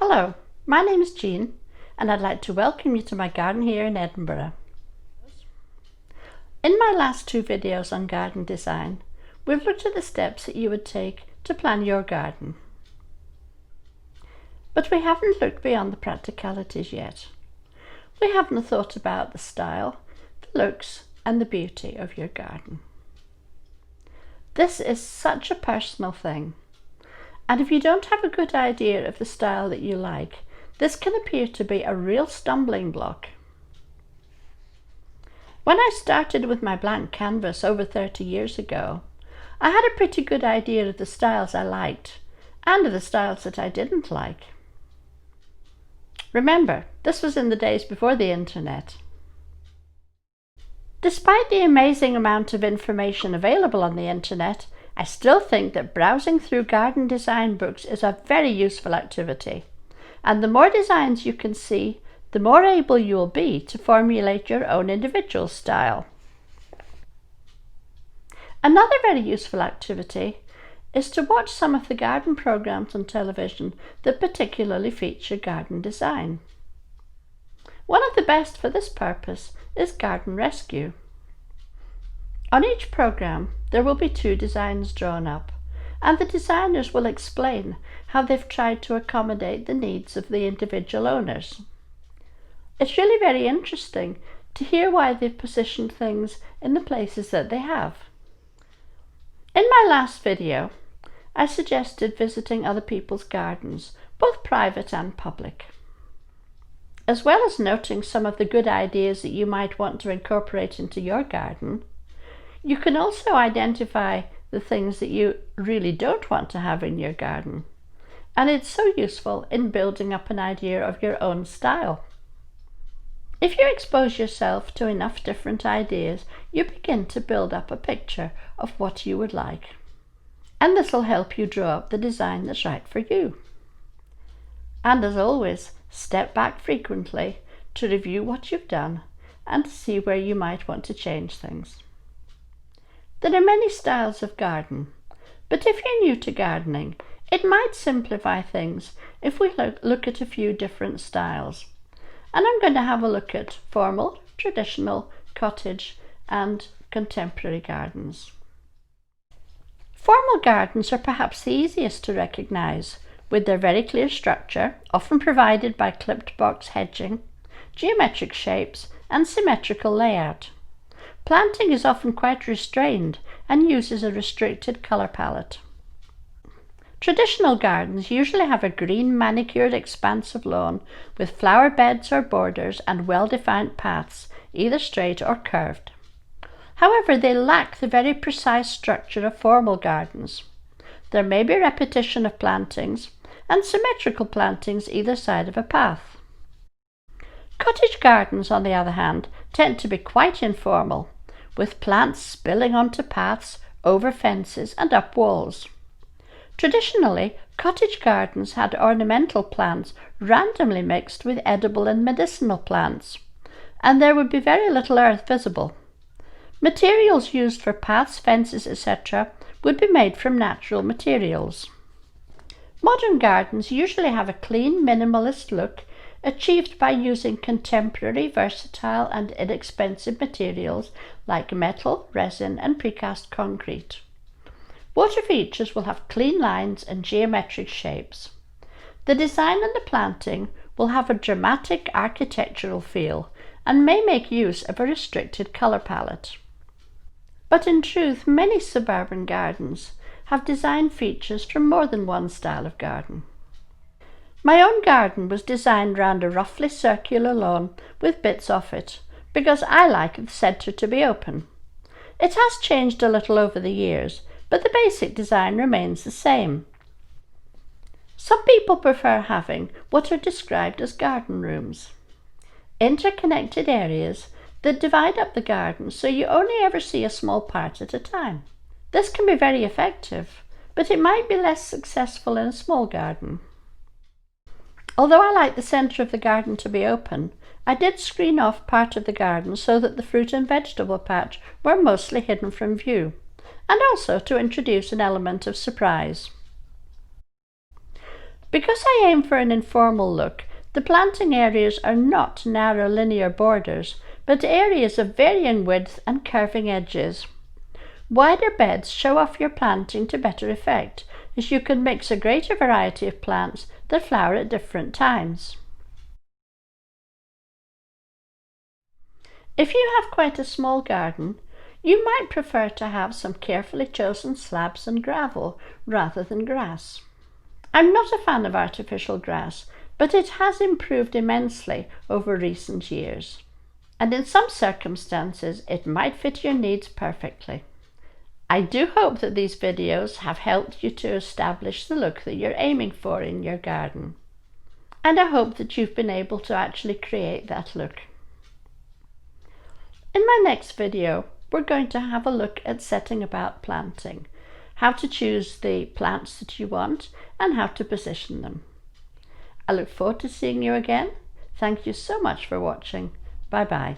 Hello, my name is Jean and I'd like to welcome you to my garden here in Edinburgh. In my last two videos on garden design, we've looked at the steps that you would take to plan your garden. But we haven't looked beyond the practicalities yet. We haven't thought about the style, the looks and the beauty of your garden. This is such a personal thing. And if you don't have a good idea of the style that you like, this can appear to be a real stumbling block. When I started with my blank canvas over 30 years ago, I had a pretty good idea of the styles I liked and of the styles that I didn't like. Remember, this was in the days before the internet. Despite the amazing amount of information available on the internet, I still think that browsing through garden design books is a very useful activity, and the more designs you can see, the more able you will be to formulate your own individual style. Another very useful activity is to watch some of the garden programs on television that particularly feature garden design. One of the best for this purpose is Garden Rescue. On each program, there will be two designs drawn up, and the designers will explain how they've tried to accommodate the needs of the individual owners. It's really very interesting to hear why they've positioned things in the places that they have. In my last video, I suggested visiting other people's gardens, both private and public. As well as noting some of the good ideas that you might want to incorporate into your garden, you can also identify the things that you really don't want to have in your garden, and it's so useful in building up an idea of your own style. If you expose yourself to enough different ideas, you begin to build up a picture of what you would like, and this will help you draw up the design that's right for you. And as always, step back frequently to review what you've done and to see where you might want to change things. There are many styles of garden, but if you're new to gardening, it might simplify things if we look at a few different styles. And I'm going to have a look at formal, traditional, cottage and contemporary gardens. Formal gardens are perhaps the easiest to recognise, with their very clear structure, often provided by clipped box hedging, geometric shapes and symmetrical layout. Planting is often quite restrained and uses a restricted colour palette. Traditional gardens usually have a green manicured expanse of lawn with flower beds or borders and well-defined paths, either straight or curved. However, they lack the very precise structure of formal gardens. There may be repetition of plantings and symmetrical plantings either side of a path. Cottage gardens, on the other hand, tend to be quite informal, with plants spilling onto paths, over fences and up walls. Traditionally, cottage gardens had ornamental plants randomly mixed with edible and medicinal plants, and there would be very little earth visible. Materials used for paths, fences, etc. would be made from natural materials. Modern gardens usually have a clean, minimalist look, achieved by using contemporary, versatile and inexpensive materials like metal, resin and precast concrete. Water features will have clean lines and geometric shapes. The design and the planting will have a dramatic architectural feel and may make use of a restricted colour palette. But in truth, many suburban gardens have design features from more than one style of garden. My own garden was designed round a roughly circular lawn with bits off it, because I like the centre to be open. It has changed a little over the years, but the basic design remains the same. Some people prefer having what are described as garden rooms, interconnected areas that divide up the garden so you only ever see a small part at a time. This can be very effective, but it might be less successful in a small garden. Although I like the centre of the garden to be open, I did screen off part of the garden so that the fruit and vegetable patch were mostly hidden from view, and also to introduce an element of surprise. Because I aim for an informal look, the planting areas are not narrow linear borders, but areas of varying width and curving edges. Wider beds show off your planting to better effect, as you can mix a greater variety of plants that flower at different times. If you have quite a small garden, you might prefer to have some carefully chosen slabs and gravel rather than grass. I'm not a fan of artificial grass, but it has improved immensely over recent years. And in some circumstances, it might fit your needs perfectly. I do hope that these videos have helped you to establish the look that you're aiming for in your garden. And I hope that you've been able to actually create that look. In my next video, we're going to have a look at setting about planting, how to choose the plants that you want and how to position them. I look forward to seeing you again. Thank you so much for watching. Bye bye.